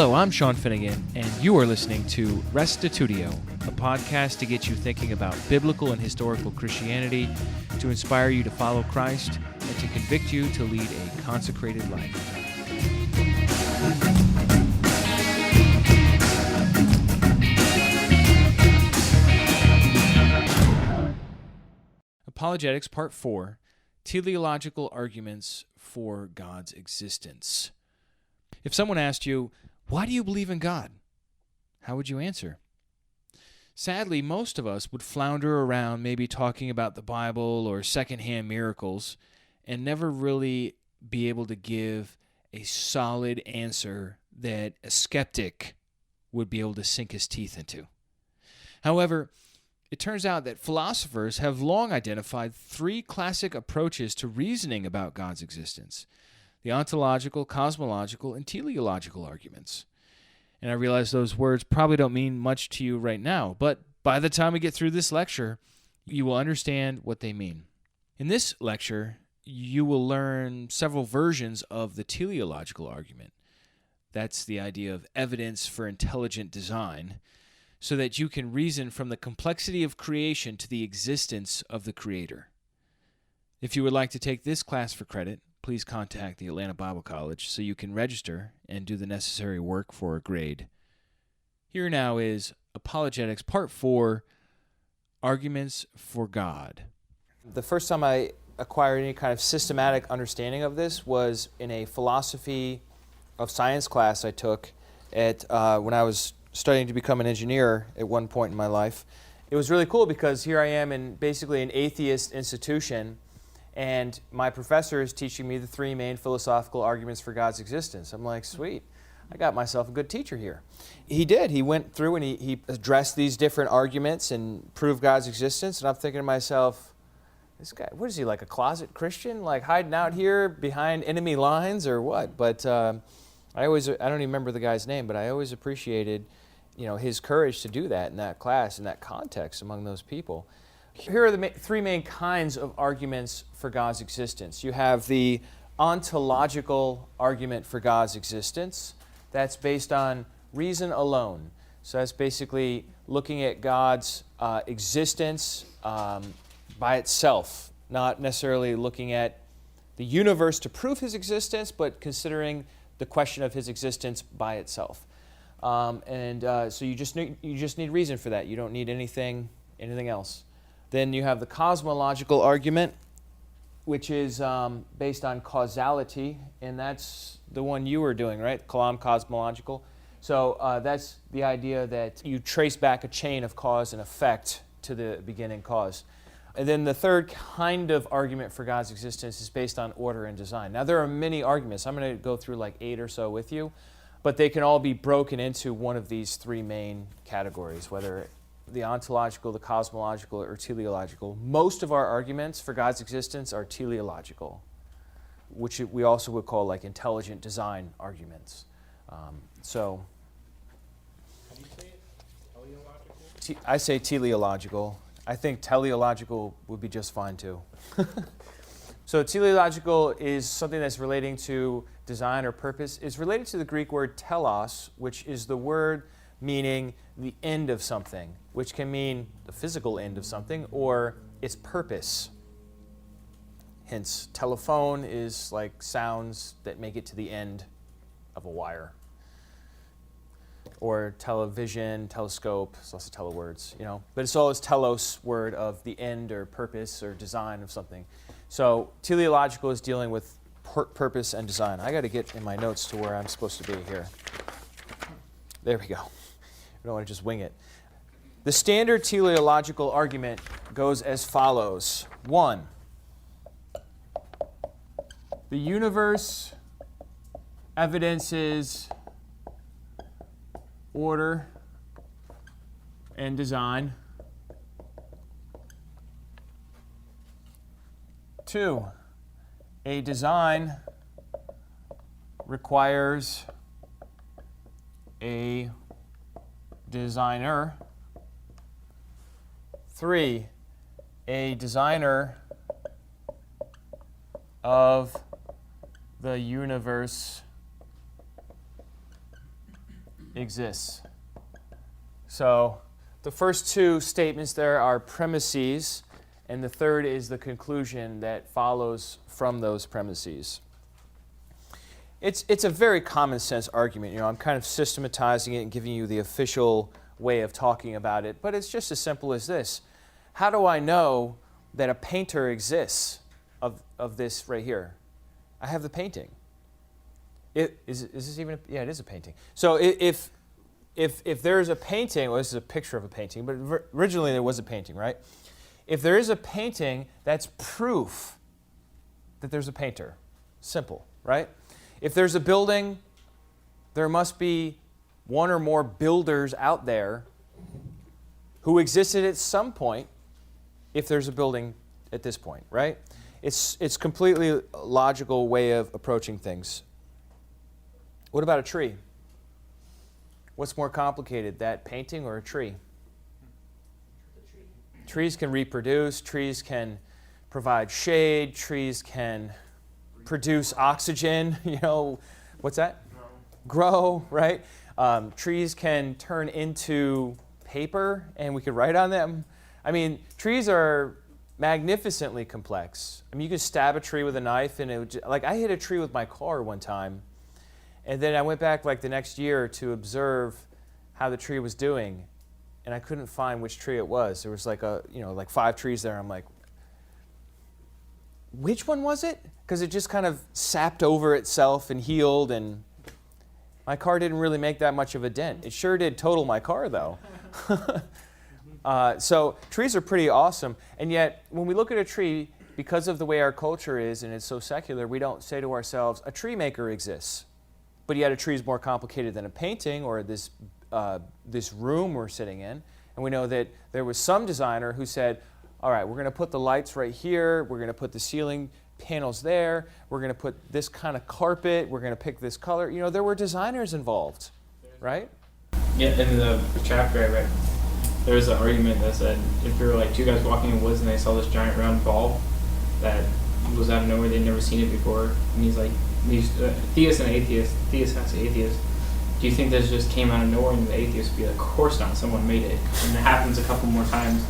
Hello, I'm Sean Finnegan, and you are listening to Restitutio, a podcast to get you thinking about biblical and historical Christianity, to inspire you to follow Christ, and to convict you to lead a consecrated life. Apologetics, Part 4, Teleological Arguments for God's Existence. If someone asked you, why do you believe in God? How would you answer? Sadly, most of us would flounder around maybe talking about the Bible or secondhand miracles and never really be able to give a solid answer that a skeptic would be able to sink his teeth into. However, it turns out that philosophers have long identified three classic approaches to reasoning about God's existence: the ontological, cosmological, and teleological arguments. And I realize those words probably don't mean much to you right now, but by the time we get through this lecture, you will understand what they mean. In this lecture, you will learn several versions of the teleological argument. That's the idea of evidence for intelligent design, so that you can reason from the complexity of creation to the existence of the Creator. If you would like to take this class for credit, please contact the Atlanta Bible College so you can register and do the necessary work for a grade. Here now is Apologetics, Part 4, Arguments for God. The first time I acquired any kind of systematic understanding of this was in a philosophy of science class I took at when I was studying to become an engineer at one point in my life. It was really cool because here I am in basically an atheist institution, and my professor is teaching me the three main philosophical arguments for God's existence. I'm like, sweet, I got myself a good teacher here. He did. He went through and he addressed these different arguments and proved God's existence. And I'm thinking to myself, this guy, what is he, like a closet Christian? Like hiding out here behind enemy lines or what? But I don't even remember the guy's name, but I always appreciated, his courage to do that in that class, in that context among those people. Here are the three main kinds of arguments for God's existence. You have the ontological argument for God's existence. That's based on reason alone. So that's basically looking at God's existence by itself, not necessarily looking at the universe to prove his existence, but considering the question of his existence by itself. So you just need reason for that. You don't need anything else. Then you have the cosmological argument, which is based on causality, and that's the one you were doing, right? Kalam cosmological. So that's the idea that you trace back a chain of cause and effect to the beginning cause. And then the third kind of argument for God's existence is based on order and design. Now, there are many arguments. I'm going to go through like 8 or so with you, but they can all be broken into one of these three main categories, whether the ontological, the cosmological, or teleological. Most of our arguments for God's existence are teleological, which we also would call like intelligent design arguments. How do you say it? Teleological? I say teleological. I think teleological would be just fine too. So teleological is something that's relating to design or purpose. It's related to the Greek word telos, which is the word meaning the end of something, which can mean the physical end of something or its purpose. Hence, telephone is like sounds that make it to the end of a wire. Or television, telescope, it's also telewords, But it's all this telos word of the end or purpose or design of something. So teleological is dealing with purpose and design. I got to get in my notes to where I'm supposed to be here. There we go. I don't want to just wing it. The standard teleological argument goes as follows. 1, the universe evidences order and design. 2, a design requires a designer. 3, a designer of the universe exists. So the first two statements there are premises, and the third is the conclusion that follows from those premises. It's a very common sense argument. You know, I'm kind of systematizing it and giving you the official way of talking about it, but it's just as simple as this. How do I know that a painter exists of this right here? I have the painting. Is this even yeah, it is a painting. So if there's a painting, well, this is a picture of a painting, but originally there was a painting, right? If there is a painting, that's proof that there's a painter. Simple, right? If there's a building, there must be one or more builders out there who existed at some point if there's a building at this point, right? It's completely logical way of approaching things. What about a tree? What's more complicated, that painting or a tree? Trees can reproduce, trees can provide shade, trees can produce oxygen, you know, what's that? Grow, right? Trees can turn into paper and we could write on them. I mean, trees are magnificently complex. I mean, you could stab a tree with a knife and it would like I hit a tree with my car one time and then I went back like the next year to observe how the tree was doing and I couldn't find which tree it was. There was like like 5 trees there. I'm like, which one was it? Because it just kind of sapped over itself and healed, and my car didn't really make that much of a dent. It sure did total my car, though. So trees are pretty awesome, and yet when we look at a tree, because of the way our culture is and it's so secular, we don't say to ourselves, a tree maker exists. But yet a tree is more complicated than a painting or this room we're sitting in. And we know that there was some designer who said, all right, we're going to put the lights right here. We're going to put the ceiling panels there. We're going to put this kind of carpet. We're going to pick this color. You know, there were designers involved, right? Yeah, in the chapter I read, there was an argument that said if there were like 2 guys walking in the woods and they saw this giant round ball that was out of nowhere, they'd never seen it before, and he's like, these theist and atheist, theist has atheist, do you think this just came out of nowhere? And the atheist would be like, of course not, someone made it. And it happens a couple more times.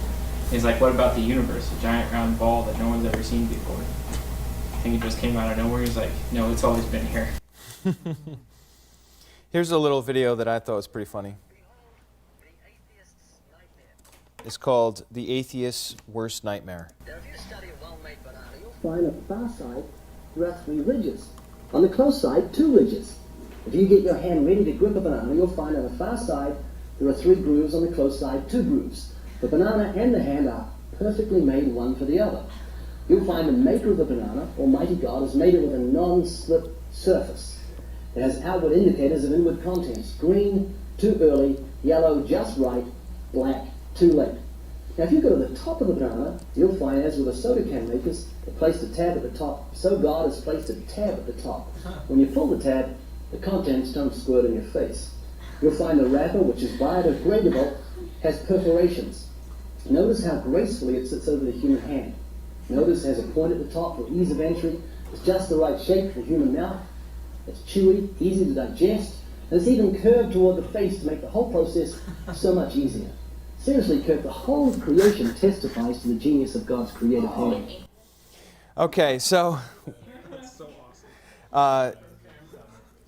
He's like, what about the universe? A giant round ball that no one's ever seen before. I think it just came out of nowhere. He's like, no, it's always been here. Here's a little video that I thought was pretty funny. It's called The Atheist's Worst Nightmare. Now, if you study a well-made banana, you'll find on the far side there are 3 ridges. On the close side, 2 ridges. If you get your hand ready to grip a banana, you'll find on the far side there are 3 grooves, on the close side 2 grooves. The banana and the hand are perfectly made one for the other. You'll find the maker of the banana, Almighty God, has made it with a non-slip surface. It has outward indicators of inward contents. Green, too early; yellow, just right; black, too late. Now if you go to the top of the banana, you'll find, as with the soda can makers, they placed a tab at the top. So God has placed a tab at the top. When you pull the tab, the contents don't squirt in your face. You'll find the wrapper, which is biodegradable, has perforations. Notice how gracefully it sits over the human hand. Notice it has a point at the top for ease of entry. It's just the right shape for the human mouth. It's chewy, easy to digest, and it's even curved toward the face to make the whole process so much easier. Seriously, Kirk, the whole creation testifies to the genius of God's creative hand. Okay, so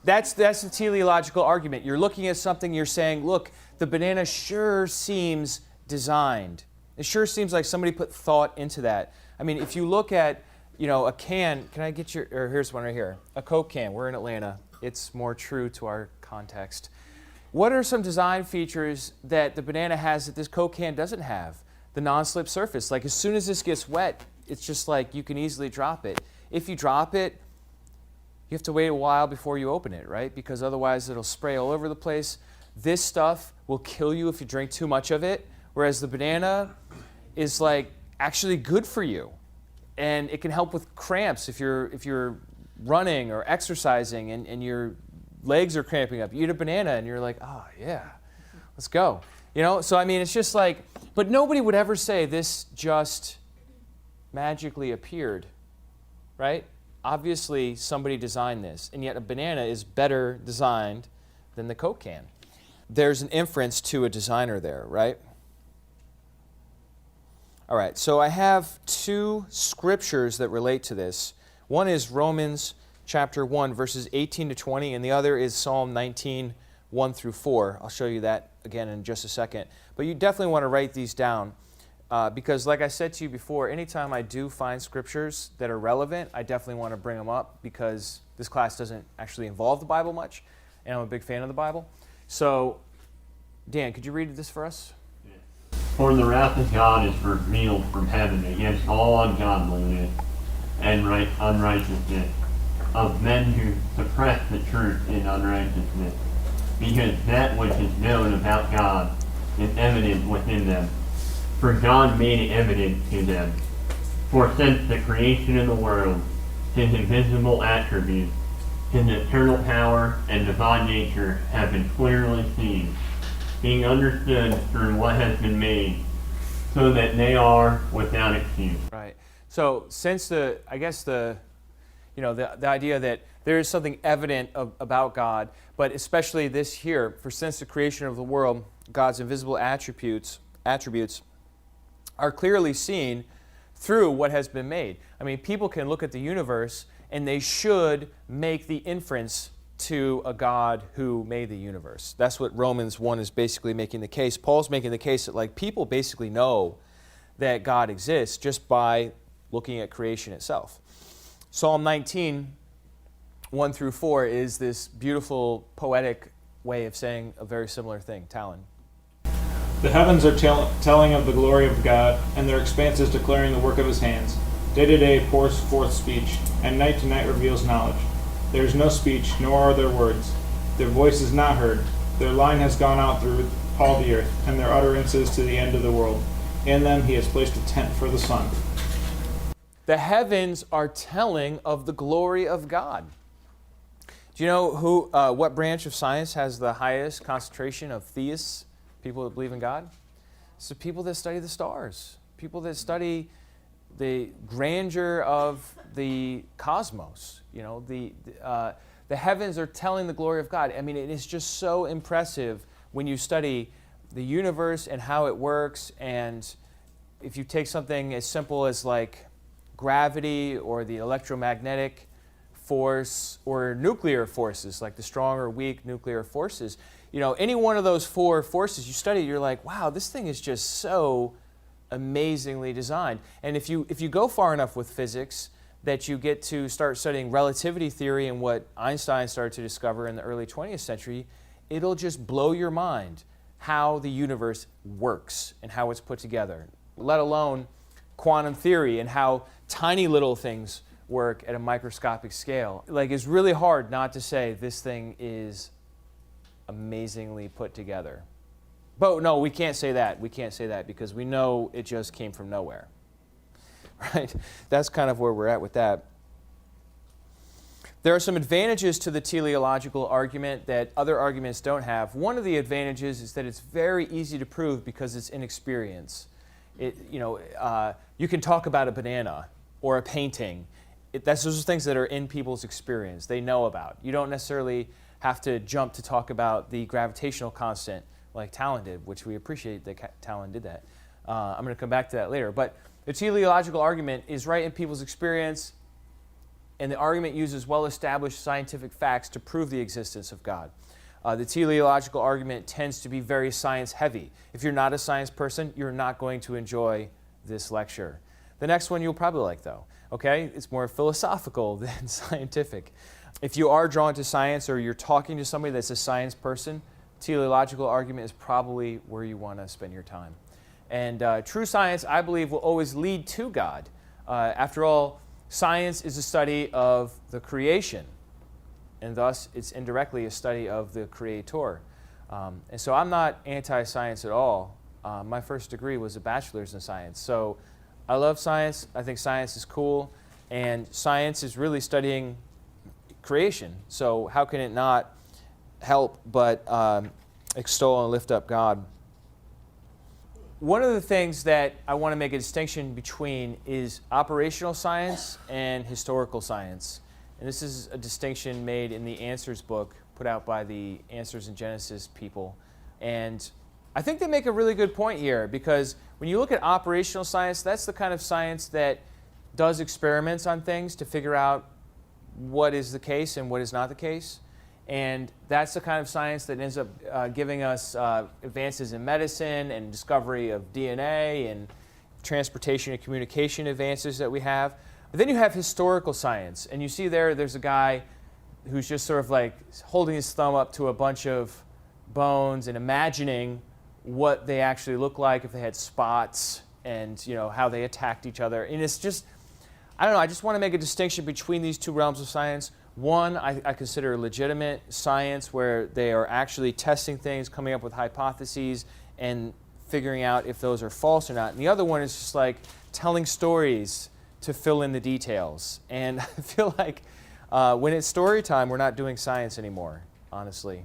that's the teleological argument. You're looking at something, you're saying, look, the banana sure seems designed. It sure seems like somebody put thought into that. I mean, if you look at, a can, can I get here's one right here, a Coke can. We're in Atlanta. It's more true to our context. What are some design features that the banana has that this Coke can doesn't have? The non-slip surface. Like as soon as this gets wet, it's just like you can easily drop it. If you drop it, you have to wait a while before you open it, right? Because otherwise it'll spray all over the place. This stuff will kill you if you drink too much of it, whereas the banana is like actually good for you. And it can help with cramps if you're running or exercising and your legs are cramping up. You eat a banana and you're like, oh yeah, let's go. So I mean, it's just like, but nobody would ever say this just magically appeared, right? Obviously somebody designed this, and yet a banana is better designed than the Coke can. there's an inference to a designer there, right? All right, so I have two scriptures that relate to this. One is Romans chapter 1, verses 18 to 20, and the other is Psalm 19, 1 through 4. I'll show you that again in just a second. But you definitely want to write these down because, like I said to you before, anytime I do find scriptures that are relevant, I definitely want to bring them up because this class doesn't actually involve the Bible much, and I'm a big fan of the Bible. So, Dan, could you read this for us? For the wrath of God is revealed from heaven against all ungodliness and unrighteousness of men who suppress the truth in unrighteousness, because that which is known about God is evident within them. For God made it evident to them. For since the creation of the world, his invisible attributes, his eternal power and divine nature have been clearly seen, being understood through what has been made, so that they are without excuse. Right. So since the idea that there is something evident about God, but especially this here, for since the creation of the world, God's invisible attributes are clearly seen through what has been made. I mean, people can look at the universe and they should make the inference to a God who made the universe. That's what Romans 1 is basically making the case. Paul's making the case that people basically know that God exists just by looking at creation itself. Psalm 19, 1 through 4 is this beautiful poetic way of saying a very similar thing. Talon. The heavens are telling of the glory of God, and their expanses declaring the work of his hands. Day to day pours forth speech, and night to night reveals knowledge. There is no speech, nor are there words. Their voice is not heard. Their line has gone out through all the earth, and their utterances to the end of the world. In them he has placed a tent for the sun. The heavens are telling of the glory of God. Do you know what branch of science has the highest concentration of theists, people that believe in God? It's the people that study the stars, people that study the grandeur of the cosmos. The heavens are telling the glory of God. I mean, it is just so impressive when you study the universe and how it works. And if you take something as simple as like gravity or the electromagnetic force or nuclear forces, like the strong or weak nuclear forces, any one of those four forces you study, you're like, wow, this thing is just so amazingly designed. And if you go far enough with physics that you get to start studying relativity theory and what Einstein started to discover in the early 20th century, it'll just blow your mind how the universe works and how it's put together, let alone quantum theory and how tiny little things work at a microscopic scale. It's really hard not to say this thing is amazingly put together. But no, we can't say that. We can't say that because we know it just came from nowhere. Right? That's kind of where we're at with that. There are some advantages to the teleological argument that other arguments don't have. One of the advantages is that it's very easy to prove because it's inexperience. You can talk about a banana or a painting. Those are things that are in people's experience. They know about. You don't necessarily have to jump to talk about the gravitational constant like Talon did, which we appreciate that Talon did that. I'm going to come back to that later. But the teleological argument is right in people's experience, and the argument uses well-established scientific facts to prove the existence of God. The teleological argument tends to be very science-heavy. If you're not a science person, you're not going to enjoy this lecture. The next one you'll probably like, though. Okay? It's more philosophical than scientific. If you are drawn to science or you're talking to somebody that's a science person, teleological argument is probably where you want to spend your time. And true science, I believe, will always lead to God. After all, science is a study of the creation, and thus it's indirectly a study of the Creator. And so I'm not anti-science at all. My first degree was a bachelor's in science. So I love science. I think science is cool. And science is really studying creation. So how can it not help but extol and lift up God? One of the things that I want to make a distinction between is operational science and historical science. And this is a distinction made in the Answers book put out by the Answers in Genesis people. And I think they make a really good point here, because when you look at operational science, that's the kind of science that does experiments on things to figure out what is the case and what is not the case. And that's the kind of science that ends up giving us advances in medicine and discovery of DNA and transportation and communication advances that we have. But then you have historical science, and you see there's a guy who's just sort of like holding his thumb up to a bunch of bones and imagining what they actually look like if they had spots, and how they attacked each other. And it's just, I don't know, I just want to make a distinction between these two realms of science. One, I consider legitimate science, where they are actually testing things, coming up with hypotheses, and figuring out if those are false or not. And the other one is just like telling stories to fill in the details. And I feel like when it's story time, we're not doing science anymore, honestly.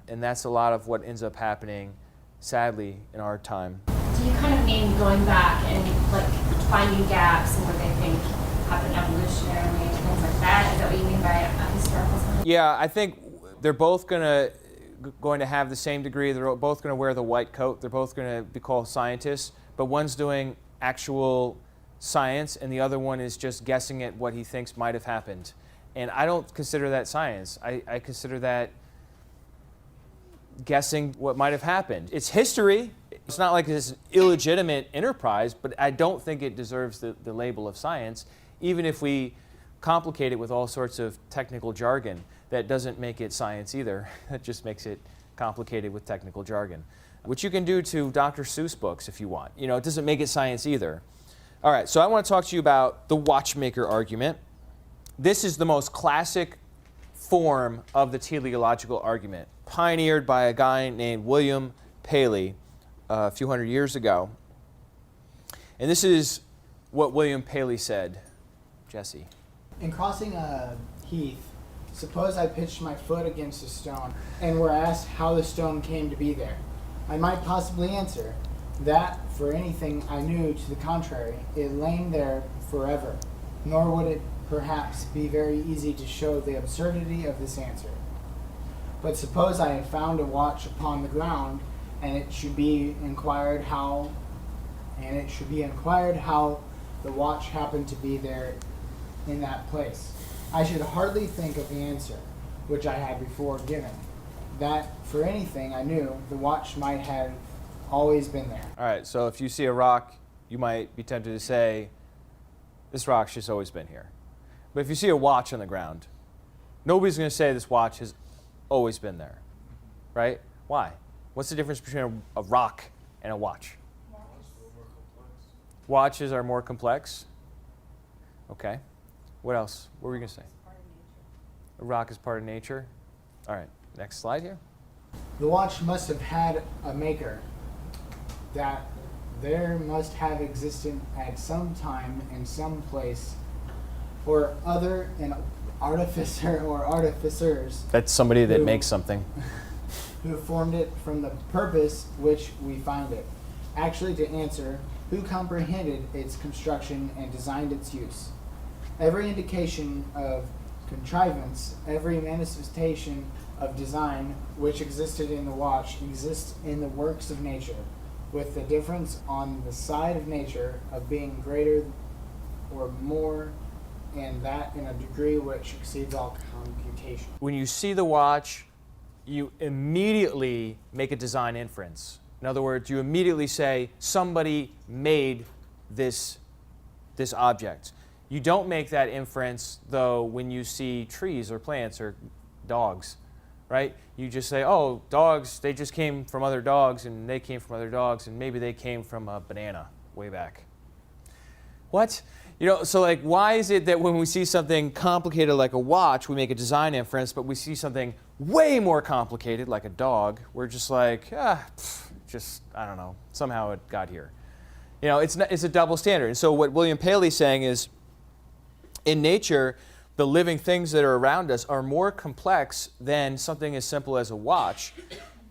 And that's a lot of what ends up happening, sadly, in our time. Do you kind of mean going back and like finding gaps in what they think happened evolutionarily and things like that? Is that what you mean by historical science? Yeah, I think they're both going to have the same degree. They're both going to wear the white coat. They're both going to be called scientists. But one's doing actual science, and the other one is just guessing at what he thinks might have happened. And I don't consider that science. I consider that guessing what might have happened. It's history. It's not like this illegitimate enterprise, but I don't think it deserves the label of science, even if we complicate it with all sorts of technical jargon. That doesn't make it science either. That just makes it complicated with technical jargon, which you can do to Dr. Seuss books if you want. It doesn't make it science either. All right, so I want to talk to you about the watchmaker argument. This is the most classic form of the teleological argument, pioneered by a guy named William Paley a few hundred years ago. And this is what William Paley said. Jesse. In crossing a heath, suppose I pitched my foot against a stone and were asked how the stone came to be there. I might possibly answer that, for anything I knew to the contrary, it lain there forever, nor would it perhaps be very easy to show the absurdity of this answer. But suppose I had found a watch upon the ground, and it should be inquired how the watch happened to be there in that place. I should hardly think of the answer, which I had before given, that for anything I knew, the watch might have always been there. All right, so if you see a rock, you might be tempted to say, this rock's just always been here. But if you see a watch on the ground, nobody's going to say this watch has always been there, right? Why? What's the difference between a rock and a watch? Watches are more complex. Okay. What else? What were you going to say? A rock is part of nature. All right. Next slide here. The watch must have had a maker, that there must have existed at some time in some place or other an artificer or artificers. That's somebody that makes something. Who formed it from the purpose which we find it. Actually, to answer, who comprehended its construction and designed its use. Every indication of contrivance, every manifestation of design which existed in the watch exists in the works of nature, with the difference on the side of nature of being greater or more, and that in a degree which exceeds all computation. When you see the watch, you immediately make a design inference. In other words, you immediately say, somebody made this object. You don't make that inference, though, when you see trees or plants or dogs, right? You just say, oh, dogs, they just came from other dogs, and they came from other dogs, and maybe they came from a banana way back. What? So like, why is it that when we see something complicated like a watch, we make a design inference, but we see something way more complicated like a dog, we're just like, I don't know, somehow it got here. It's a double standard. And so what William Paley's saying is, in nature, the living things that are around us are more complex than something as simple as a watch.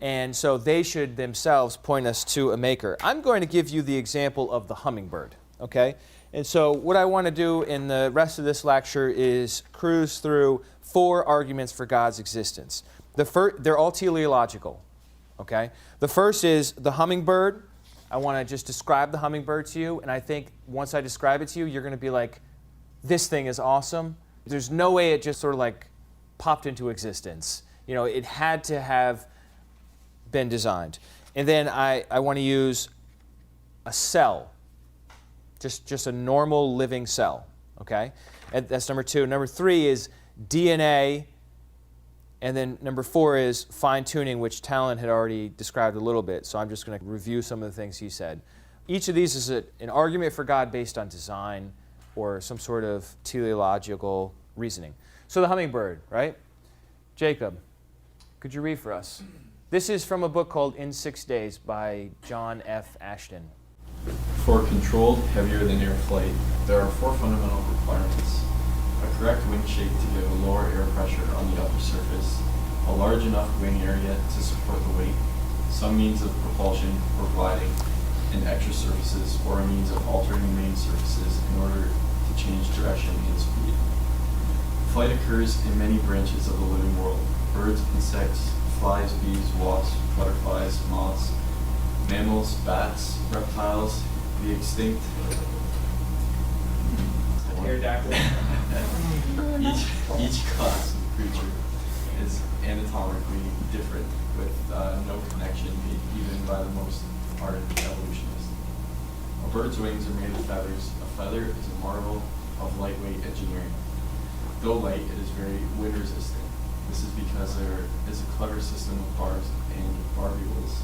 And so they should themselves point us to a maker. I'm going to give you the example of the hummingbird, okay? And so what I want to do in the rest of this lecture is cruise through 4 arguments for God's existence. They're all teleological. okay? The first is the hummingbird. I want to just describe the hummingbird to you, and I think once I describe it to you, you're going to be like, this thing is awesome. There's no way it just sort of like popped into existence. You know, it had to have been designed. And then I want to use a cell, just a normal living cell, okay? And that's number 2. Number 3 is DNA, and then number 4 is fine-tuning, which Talon had already described a little bit, so I'm just going to review some of the things he said. Each of these is an argument for God based on design or some sort of teleological reasoning. So the hummingbird, right? Jacob, could you read for us? This is from a book called In 6 Days by John F. Ashton. For controlled, heavier than air flight, there are 4 fundamental requirements. A correct wing shape to give a lower air pressure on the upper surface, a large enough wing area to support the weight, some means of propulsion or gliding, and extra surfaces or a means of altering main surfaces in order to change direction and speed. Flight occurs in many branches of the living world: birds, insects, flies, bees, wasps, butterflies, moths, mammals, bats, reptiles, the extinct Pterodactyl. each class of creature is anatomically different, with no connection made even by the most ardent evolutionist. A bird's wings are made of feathers. A feather is a marvel of lightweight engineering. Though light, it is very wind resistant. This is because there is a clever system of barbs and barbules.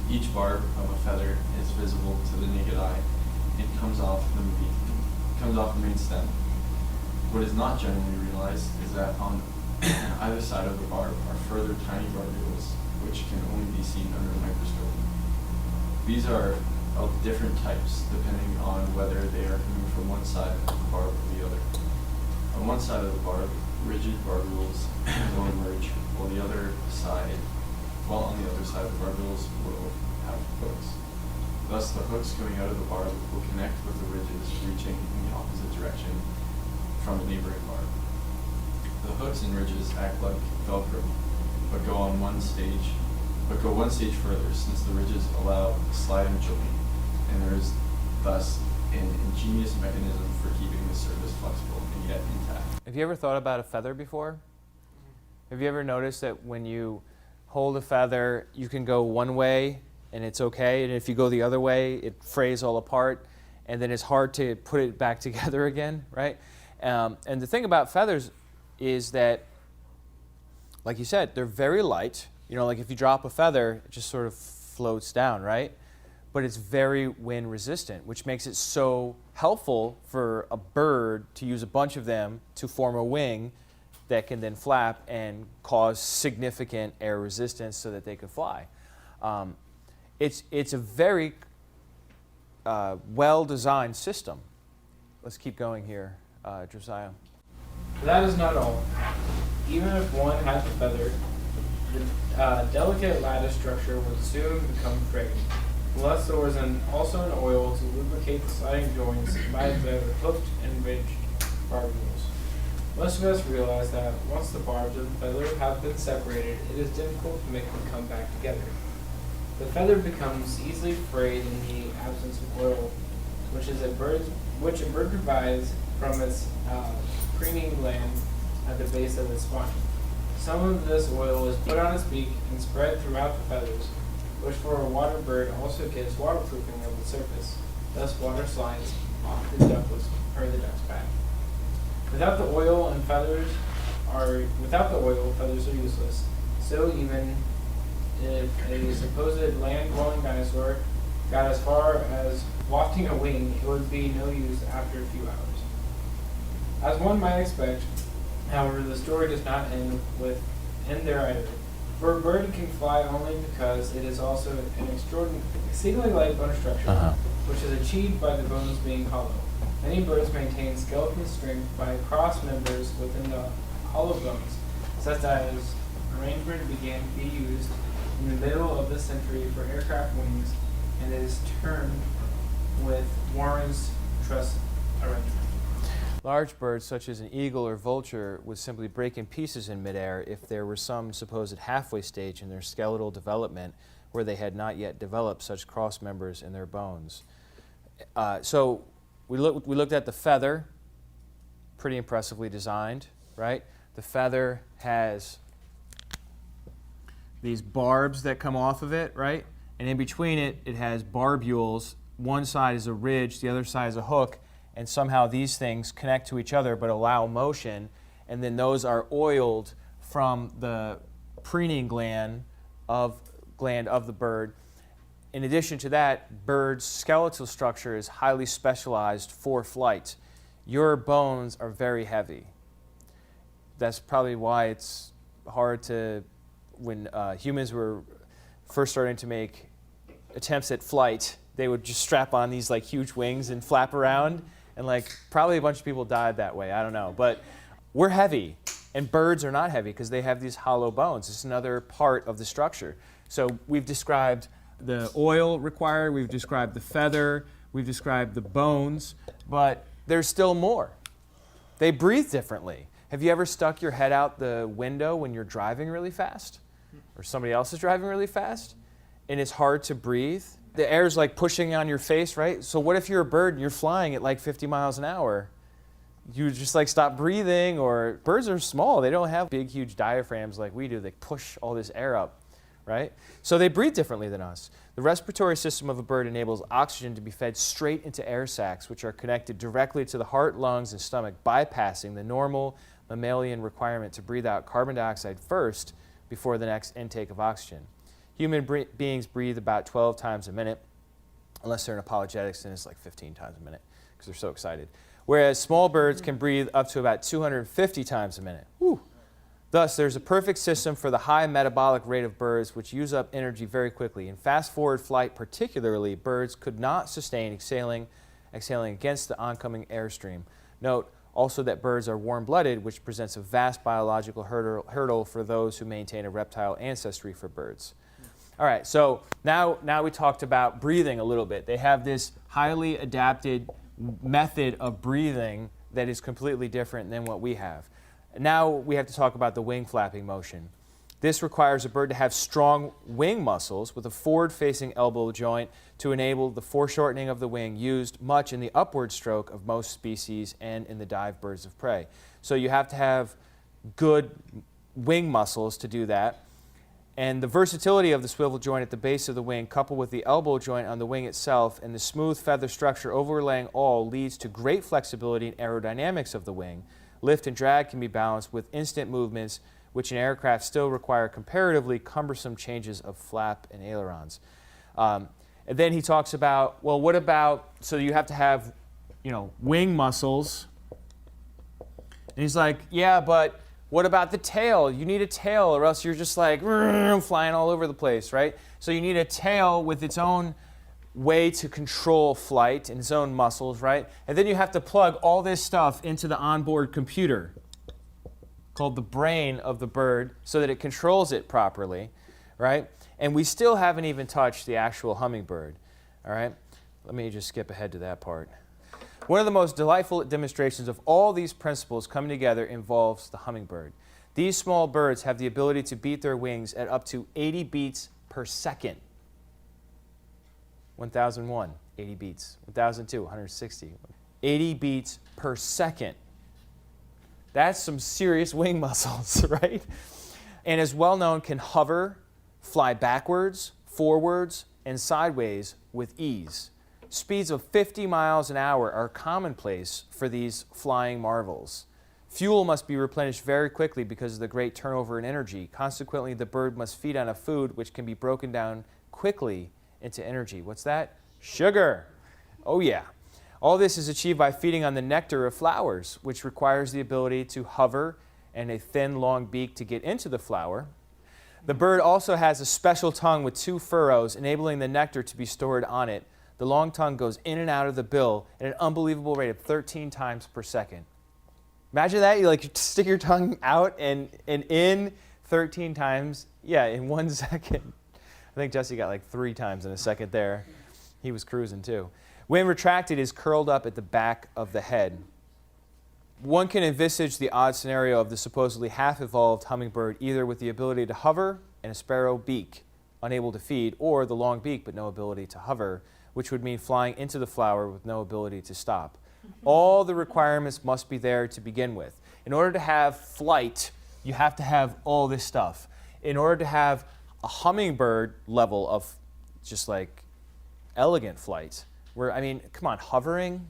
Each barb of a feather is visible to the naked eye and comes off the main stem. What is not generally realized is that on either side of the barb are further tiny barbules, which can only be seen under a microscope. These are of different types, depending on whether they are coming from one side of the barb or the other. On one side of the barb, rigid barbules will emerge, while on the other side the barbules will have hooks. Thus, the hooks coming out of the barb will connect with the ridges reaching in the opposite direction from a neighboring barb. The hooks and ridges act like Velcro, but go one stage further, since the ridges allow sliding joint, and there is thus an ingenious mechanism for keeping the surface flexible and yet intact. Have you ever thought about a feather before? Have you ever noticed that when you hold a feather, you can go one way and it's okay, and if you go the other way, it frays all apart, and then it's hard to put it back together again, right? And the thing about feathers is that, like you said, they're very light. You know, like if you drop a feather, it just sort of floats down, right? But it's very wind resistant, which makes it so helpful for a bird to use a bunch of them to form a wing that can then flap and cause significant air resistance so that they could fly. It's a very well-designed system. Let's keep going here, Josiah. That is not all. Even if one had the feather, the delicate lattice structure would soon become frayed, unless there was also an oil to lubricate the sliding joints by the hooked and ridged barbules. Most of us realize that once the barbs of the feather have been separated, it is difficult to make them come back together. The feather becomes easily frayed in the absence of oil, which a bird provides from its preening gland at the base of its spine. Some of this oil is put on its beak and spread throughout the feathers, which for a water bird also gives waterproofing of the surface. Thus water slides off the duck's back. Without the oil, feathers are useless. So even if a supposed land-dwelling dinosaur got as far as wafting a wing, it would be no use after a few hours. As one might expect, however, the story does not end there either. For a bird can fly only because it is also an exceedingly light bone structure, which is achieved by the bones being hollow. Many birds maintain skeleton strength by cross members within the hollow bones, such as arrangement began to be used in the middle of the century for aircraft wings, and is termed with Warren's truss arrangement. Large birds, such as an eagle or vulture, would simply break in pieces in midair if there were some supposed halfway stage in their skeletal development where they had not yet developed such cross members in their bones. So we looked at the feather, pretty impressively designed, right? The feather has these barbs that come off of it, right? And in between it, it has barbules. One side is a ridge, the other side is a hook, and somehow these things connect to each other but allow motion, and then those are oiled from the preening gland of the bird. In addition to that, birds' skeletal structure is highly specialized for flight. Your bones are very heavy. That's probably why it's hard to, when humans were first starting to make attempts at flight, they would just strap on these like huge wings and flap around, and like probably a bunch of people died that way. I don't know, but we're heavy, and birds are not heavy because they have these hollow bones. It's another part of the structure. So we've described the oil required, we've described the feather, we've described the bones, but there's still more. They breathe differently. Have you ever stuck your head out the window when you're driving really fast, or somebody else is driving really fast, and it's hard to breathe? The air's like pushing on your face, right? So what if you're a bird and you're flying at like 50 miles an hour? You just like stop breathing, or birds are small. They don't have big, huge diaphragms like we do. They push all this air up, right? So they breathe differently than us. The respiratory system of a bird enables oxygen to be fed straight into air sacs, which are connected directly to the heart, lungs, and stomach, bypassing the normal mammalian requirement to breathe out carbon dioxide first before the next intake of oxygen. Human beings breathe about 12 times a minute, unless they're in apologetics, and it's like 15 times a minute because they're so excited. Whereas small birds can breathe up to about 250 times a minute. Whew. Thus, there's a perfect system for the high metabolic rate of birds, which use up energy very quickly. In fast-forward flight particularly, birds could not sustain exhaling against the oncoming airstream. Note also that birds are warm-blooded, which presents a vast biological hurdle for those who maintain a reptile ancestry for birds. All right, so now we talked about breathing a little bit. They have this highly adapted method of breathing that is completely different than what we have. Now we have to talk about the wing flapping motion. This requires a bird to have strong wing muscles with a forward-facing elbow joint to enable the foreshortening of the wing, used much in the upward stroke of most species and in the dive birds of prey. So you have to have good wing muscles to do that. And the versatility of the swivel joint at the base of the wing, coupled with the elbow joint on the wing itself and the smooth feather structure overlaying all, leads to great flexibility and aerodynamics of the wing. Lift and drag can be balanced with instant movements, which in aircraft still require comparatively cumbersome changes of flap and ailerons. And then he talks about, well, what about, so you have to have, wing muscles. And he's like, yeah, but what about the tail? You need a tail, or else you're just like flying all over the place, right? So you need a tail with its own way to control flight and its own muscles, right? And then you have to plug all this stuff into the onboard computer called the brain of the bird so that it controls it properly, right? And we still haven't even touched the actual hummingbird, all right? Let me just skip ahead to that part. One of the most delightful demonstrations of all these principles coming together involves the hummingbird. These small birds have the ability to beat their wings at up to 80 beats per second. 1001, 80 beats. 1002, 160. 80 beats per second. That's some serious wing muscles, right? And as well known, can hover, fly backwards, forwards, and sideways with ease. Speeds of 50 miles an hour are commonplace for these flying marvels. Fuel must be replenished very quickly because of the great turnover in energy. Consequently, the bird must feed on a food which can be broken down quickly into energy. What's that? Sugar. Oh yeah. All this is achieved by feeding on the nectar of flowers, which requires the ability to hover and a thin, long beak to get into the flower. The bird also has a special tongue with 2 furrows, enabling the nectar to be stored on it. The long tongue goes in and out of the bill at an unbelievable rate of 13 times per second. Imagine that, you stick your tongue out and in 13 times, in 1 second. I think Jesse got 3 times in a second there. He was cruising too. When retracted, it is curled up at the back of the head. one can envisage the odd scenario of the supposedly half-evolved hummingbird either with the ability to hover and a sparrow beak, unable to feed, or the long beak but no ability to hover, which would mean flying into the flower with no ability to stop. All the requirements must be there to begin with. In order to have flight, you have to have all this stuff. In order to have a hummingbird level of just like elegant flight, where, I mean, come on, hovering,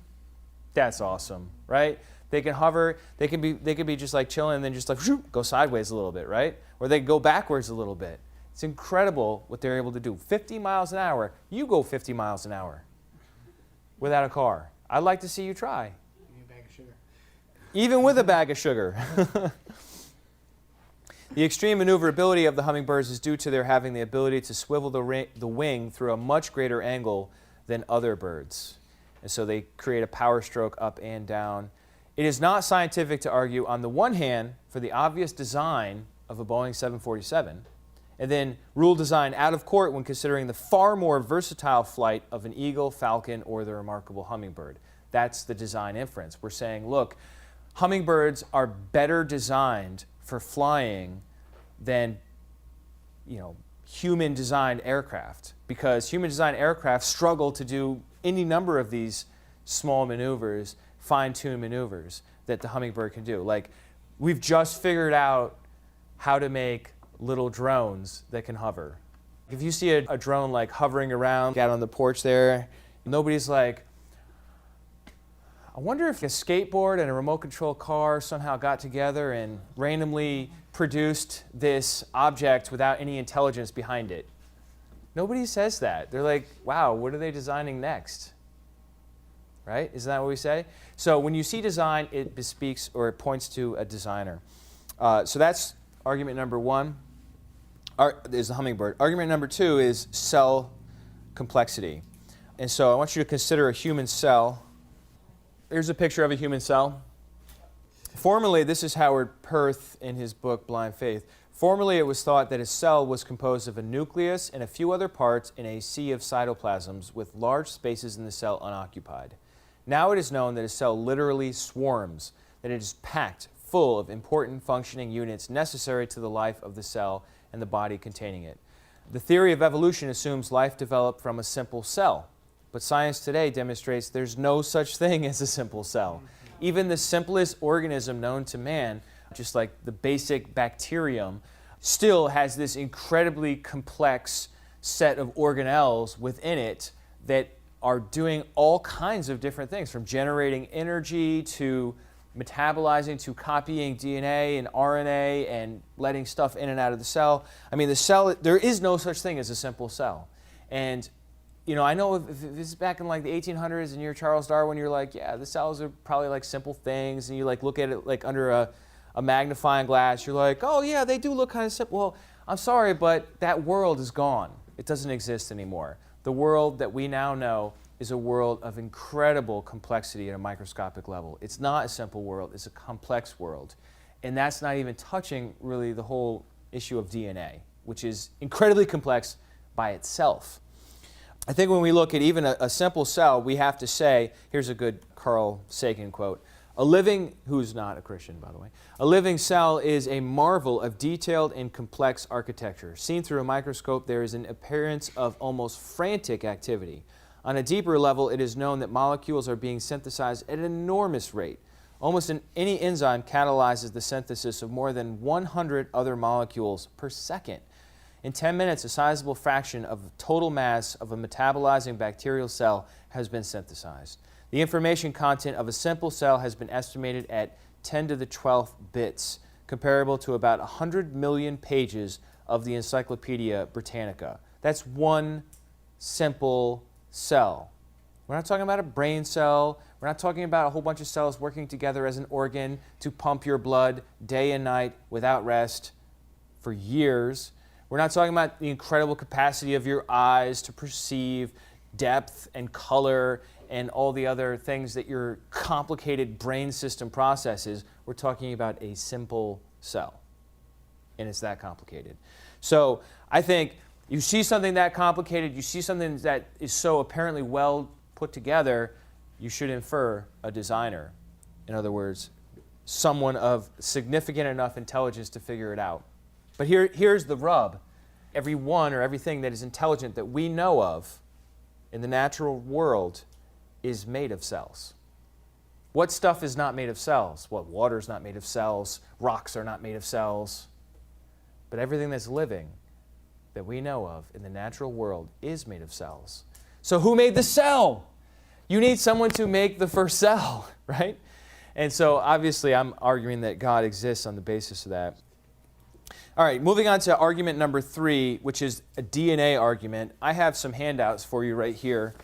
that's awesome, right? They can hover, they can be just like chilling and then just like whoop, go sideways a little bit, right? Or they can go backwards a little bit. It's incredible what they're able to do. 50 miles an hour, you go 50 miles an hour without a car. I'd like to see you try. Give me a bag of sugar. Even with a bag of sugar. The extreme maneuverability of the hummingbirds is due to their having the ability to swivel the wing through a much greater angle than other birds. And so they create a power stroke up and down. It is not scientific to argue, on the one hand, for the obvious design of a Boeing 747, and then rule design out of court when considering the far more versatile flight of an eagle, falcon, or the remarkable hummingbird. That's the design inference. We're saying, look, hummingbirds are better designed for flying than, human-designed aircraft, because human-designed aircraft struggle to do any number of these small maneuvers, fine-tuned maneuvers that the hummingbird can do. Like, we've just figured out how to make little drones that can hover. If you see a drone like hovering around out on the porch there, nobody's like, I wonder if a skateboard and a remote control car somehow got together and randomly produced this object without any intelligence behind it. Nobody says that. They're like, wow, what are they designing next? Right? Isn't that what we say? So when you see design, it bespeaks or it points to a designer. So that's argument number one, is the hummingbird. Argument number two is cell complexity. And so I want you to consider a human cell. Here's a picture of a human cell. Formerly, this is Howard Perth in his book Blind Faith. Formerly, it was thought that a cell was composed of a nucleus and a few other parts in a sea of cytoplasms with large spaces in the cell unoccupied. Now it is known that a cell literally swarms, that it is packed full of important functioning units necessary to the life of the cell and the body containing it. The theory of evolution assumes life developed from a simple cell, but science today demonstrates there's no such thing as a simple cell. Even the simplest organism known to man, just like the basic bacterium, still has this incredibly complex set of organelles within it that are doing all kinds of different things, from generating energy to metabolizing to copying DNA and RNA and letting stuff in and out of the cell. I mean, the cell, there is no such thing as a simple cell. And I know if this is back in like the 1800s and you're Charles Darwin, you're like, yeah, the cells are probably like simple things, and you like look at it like under a magnifying glass, you're like, oh yeah, they do look kind of simple. Well, I'm sorry, but that world is gone. It doesn't exist anymore. The world that we now know is a world of incredible complexity at a microscopic level. It's not a simple world, it's a complex world. And that's not even touching really the whole issue of DNA, which is incredibly complex by itself. I think when we look at even a simple cell, we have to say, here's a good Carl Sagan quote, who's not a Christian, by the way, a living cell is a marvel of detailed and complex architecture. Seen through a microscope, there is an appearance of almost frantic activity. On a deeper level, it is known that molecules are being synthesized at an enormous rate. Almost any enzyme catalyzes the synthesis of more than 100 other molecules per second. In 10 minutes, a sizable fraction of the total mass of a metabolizing bacterial cell has been synthesized. The information content of a simple cell has been estimated at 10 to the 12th bits, comparable to about 100 million pages of the Encyclopedia Britannica. That's one simple cell. We're not talking about a brain cell. We're not talking about a whole bunch of cells working together as an organ to pump your blood day and night without rest for years. We're not talking about the incredible capacity of your eyes to perceive depth and color and all the other things that your complicated brain system processes. We're talking about a simple cell, and it's that complicated. So I think you see something that complicated, you see something that is so apparently well put together, you should infer a designer. In other words, someone of significant enough intelligence to figure it out. But here's the rub. Everyone or everything that is intelligent that we know of in the natural world is made of cells. What stuff is not made of cells? Well, water is not made of cells. Rocks are not made of cells. But everything that's living that we know of in the natural world is made of cells. So who made the cell? You need someone to make the first cell, right? And so obviously I'm arguing that God exists on the basis of that. All right, moving on to argument number 3, which is a DNA argument. I have some handouts for you right here.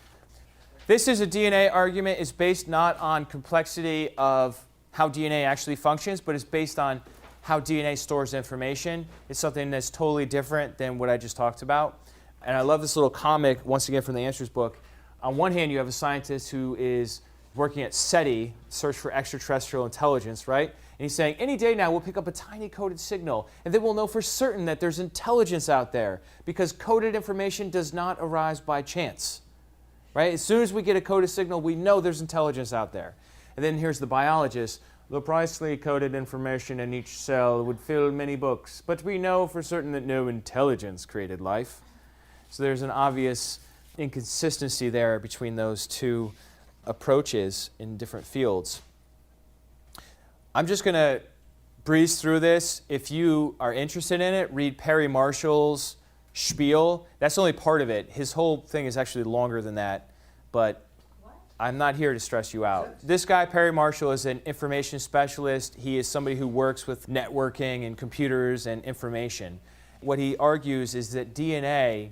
This is a DNA argument. It's based not on complexity of how DNA actually functions, but it's based on how DNA stores information. It's something that's totally different than what I just talked about. And I love this little comic, once again, from the Answers book. On one hand, you have a scientist who is working at SETI, Search for Extraterrestrial Intelligence, right? And he's saying, any day now we'll pick up a tiny coded signal, and then we'll know for certain that there's intelligence out there, because coded information does not arise by chance, right? As soon as we get a coded signal, we know there's intelligence out there. And then here's the biologist. The precisely coded information in each cell would fill many books, but we know for certain that no intelligence created life. So there's an obvious inconsistency there between those two approaches in different fields. I'm just going to breeze through this. If you are interested in it, read Perry Marshall's spiel. That's only part of it. His whole thing is actually longer than that, but I'm not here to stress you out. This guy, Perry Marshall, is an information specialist. He is somebody who works with networking and computers and information. What he argues is that DNA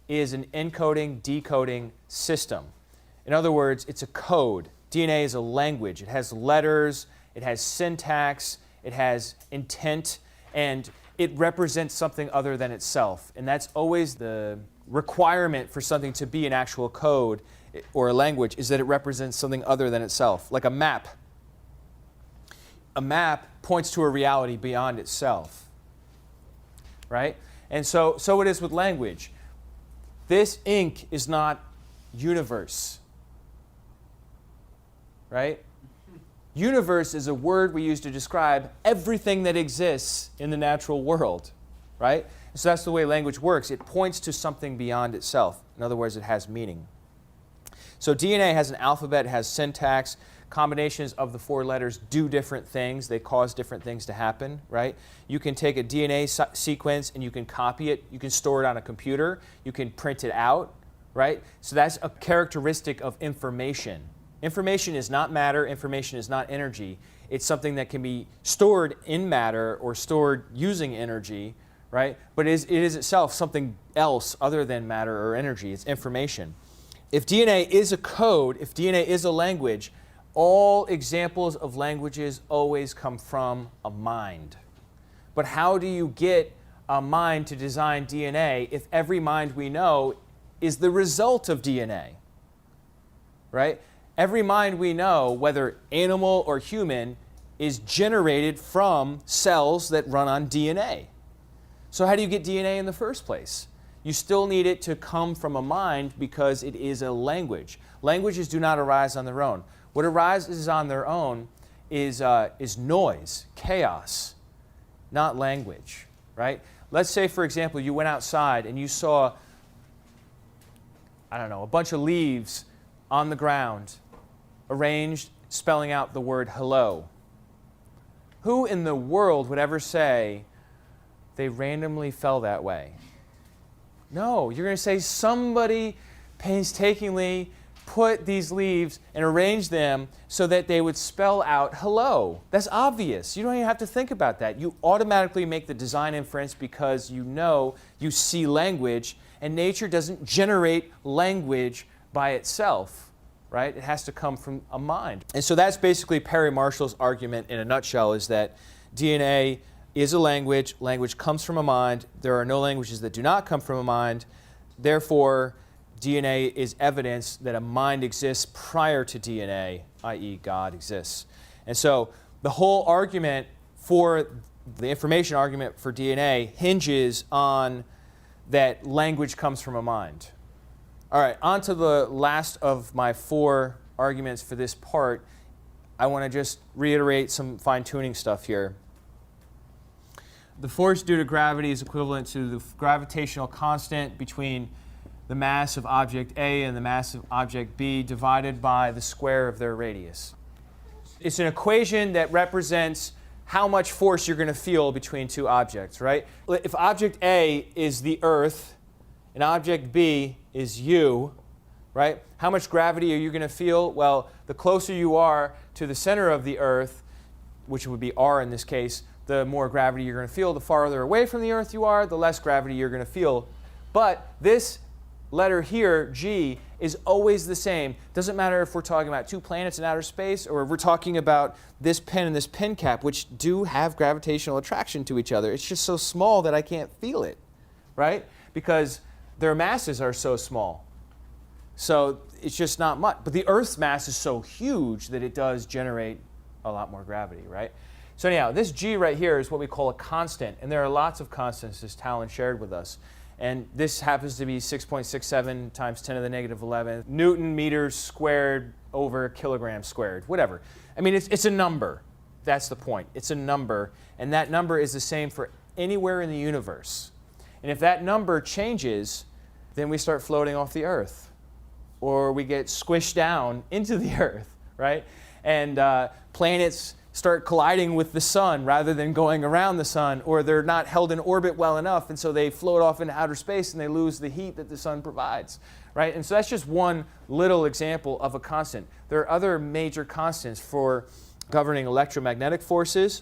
is an encoding, decoding system. In other words, it's a code. DNA is a language. It has letters, it has syntax, it has intent, and it represents something other than itself. And that's always the requirement for something to be an actual code or a language, is that it represents something other than itself, like a map. A map points to a reality beyond itself, right? And so it is with language. This ink is not universe, right? Universe is a word we use to describe everything that exists in the natural world, right? So that's the way language works. It points to something beyond itself. In other words, it has meaning. So DNA has an alphabet, it has syntax. Combinations of the 4 letters do different things. They cause different things to happen, right? You can take a DNA sequence and you can copy it. You can store it on a computer. You can print it out, right? So that's a characteristic of information. Information is not matter. Information is not energy. It's something that can be stored in matter or stored using energy, right? But it is itself something else other than matter or energy. It's information. If DNA is a code, if DNA is a language, all examples of languages always come from a mind. But how do you get a mind to design DNA if every mind we know is the result of DNA, right? Every mind we know, whether animal or human, is generated from cells that run on DNA. So how do you get DNA in the first place? You still need it to come from a mind because it is a language. Languages do not arise on their own. What arises on their own is noise, chaos, not language, right? Let's say, for example, you went outside and you saw, I don't know, a bunch of leaves on the ground, arranged, spelling out the word hello. Who in the world would ever say they randomly fell that way? No, you're going to say somebody painstakingly put these leaves and arranged them so that they would spell out hello. That's obvious. You don't even have to think about that. You automatically make the design inference because you know you see language, and nature doesn't generate language by itself, right? It has to come from a mind. And so that's basically Perry Marshall's argument in a nutshell, is that DNA is a language. Language comes from a mind. There are no languages that do not come from a mind. Therefore, DNA is evidence that a mind exists prior to DNA, i.e. God exists. And so the whole argument for the information argument for DNA hinges on that language comes from a mind. All right, on to the last of my 4 arguments for this part. I want to just reiterate some fine-tuning stuff here. The force due to gravity is equivalent to the gravitational constant between the mass of object A and the mass of object B divided by the square of their radius. It's an equation that represents how much force you're going to feel between two objects, right? If object A is the Earth and object B is you, right? How much gravity are you going to feel? Well, the closer you are to the center of the Earth, which would be R in this case, the more gravity you're going to feel. The farther away from the Earth you are, the less gravity you're going to feel. But this letter here, G, is always the same. Doesn't matter if we're talking about two planets in outer space or if we're talking about this pen and this pen cap, which do have gravitational attraction to each other. It's just so small that I can't feel it, right? Because their masses are so small. So it's just not much. But the Earth's mass is so huge that it does generate a lot more gravity, right? So anyhow, this G right here is what we call a constant. And there are lots of constants, as Talon shared with us. And this happens to be 6.67 times 10 to the negative 11 Newton meters squared over kilograms squared, whatever. I mean, it's a number. That's the point. It's a number. And that number is the same for anywhere in the universe. And if that number changes, then we start floating off the Earth. Or we get squished down into the Earth, right? And planets start colliding with the sun rather than going around the sun, or they're not held in orbit well enough, and so they float off into outer space and they lose the heat that the sun provides, right? And so that's just one little example of a constant. There are other major constants for governing electromagnetic forces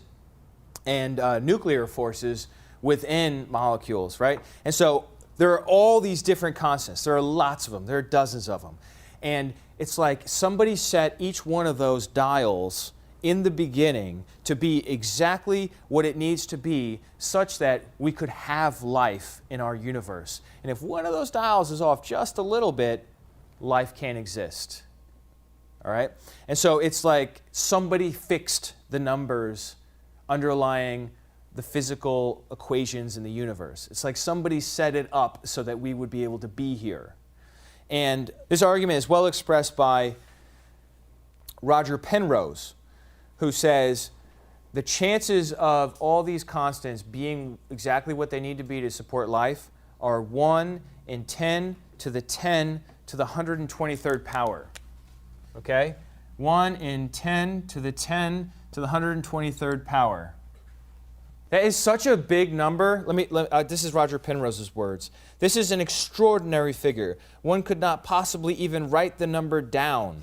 and nuclear forces within molecules, right? And so there are all these different constants. There are lots of them. There are dozens of them. And it's like somebody set each one of those dials in the beginning to be exactly what it needs to be such that we could have life in our universe. And if one of those dials is off just a little bit, life can't exist. All right? And so it's like somebody fixed the numbers underlying the physical equations in the universe. It's like somebody set it up so that we would be able to be here. And this argument is well expressed by Roger Penrose, who says the chances of all these constants being exactly what they need to be to support life are 1 in 10 to the 10 to the 123rd power. Okay? 1 in 10 to the 10 to the 123rd power. That is such a big number. This is Roger Penrose's words. This is an extraordinary figure. One could not possibly even write the number down.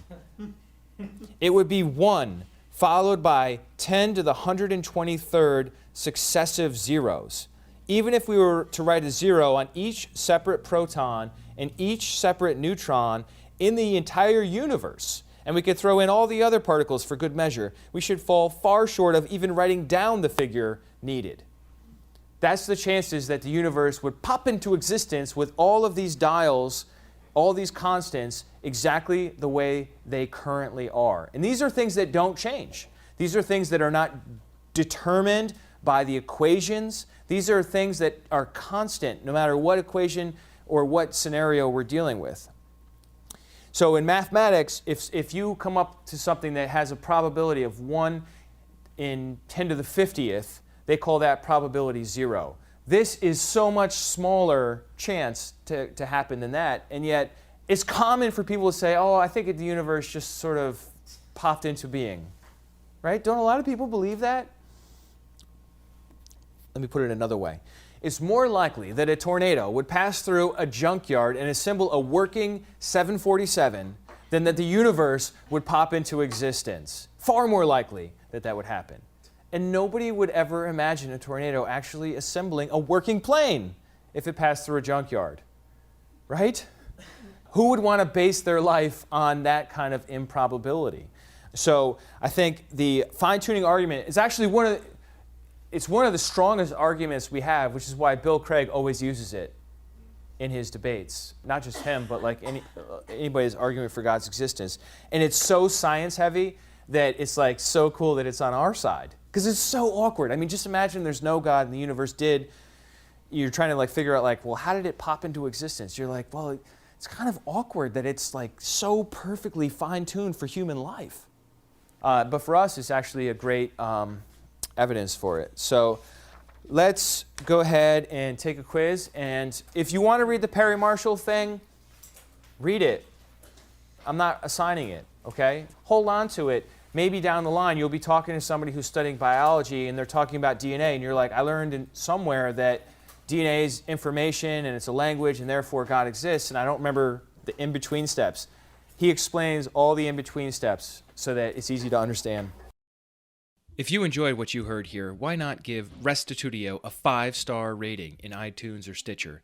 It would be 1 followed by 10 to the 123rd successive zeros. Even if we were to write a 0 on each separate proton and each separate neutron in the entire universe, and we could throw in all the other particles for good measure, we should fall far short of even writing down the figure needed. That's the chances that the universe would pop into existence with all of these dials, all these constants, exactly the way they currently are. And these are things that don't change. These are things that are not determined by the equations. These are things that are constant, no matter what equation or what scenario we're dealing with. So in mathematics, if you come up to something that has a probability of 1 in 10 to the 50th, they call that probability 0. This is so much smaller chance to happen than that, and yet it's common for people to say, oh, I think the universe just sort of popped into being. Right? Don't a lot of people believe that? Let me put it another way. It's more likely that a tornado would pass through a junkyard and assemble a working 747 than that the universe would pop into existence. Far more likely that that would happen. And nobody would ever imagine a tornado actually assembling a working plane if it passed through a junkyard. Right? Who would want to base their life on that kind of improbability? So I think the fine-tuning argument is actually one of the strongest arguments we have, which is why Bill Craig always uses it in his debates. Not just him, but like anybody's argument for God's existence. And it's so science-heavy that it's like so cool that it's on our side. Because it's so awkward. I mean, just imagine there's no God and the universe did. You're trying to like figure out like, well, how did it pop into existence? You're like, well, it's kind of awkward that it's like so perfectly fine-tuned for human life. But for us, it's actually a great evidence for it. So let's go ahead and take a quiz. And if you want to read the Perry Marshall thing, read it. I'm not assigning it, okay? Hold on to it. Maybe down the line you'll be talking to somebody who's studying biology and they're talking about DNA and you're like, I learned somewhere that DNA is information and it's a language and therefore God exists, and I don't remember the in-between steps. He explains all the in-between steps so that it's easy to understand. If you enjoyed what you heard here, why not give Restitutio a 5-star rating in iTunes or Stitcher?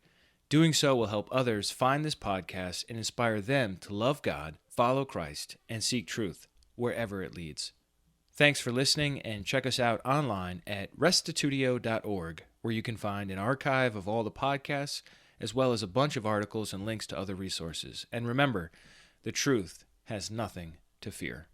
Doing so will help others find this podcast and inspire them to love God, follow Christ, and seek truth wherever it leads. Thanks for listening, and check us out online at restitutio.org, where you can find an archive of all the podcasts, as well as a bunch of articles and links to other resources. And remember, the truth has nothing to fear.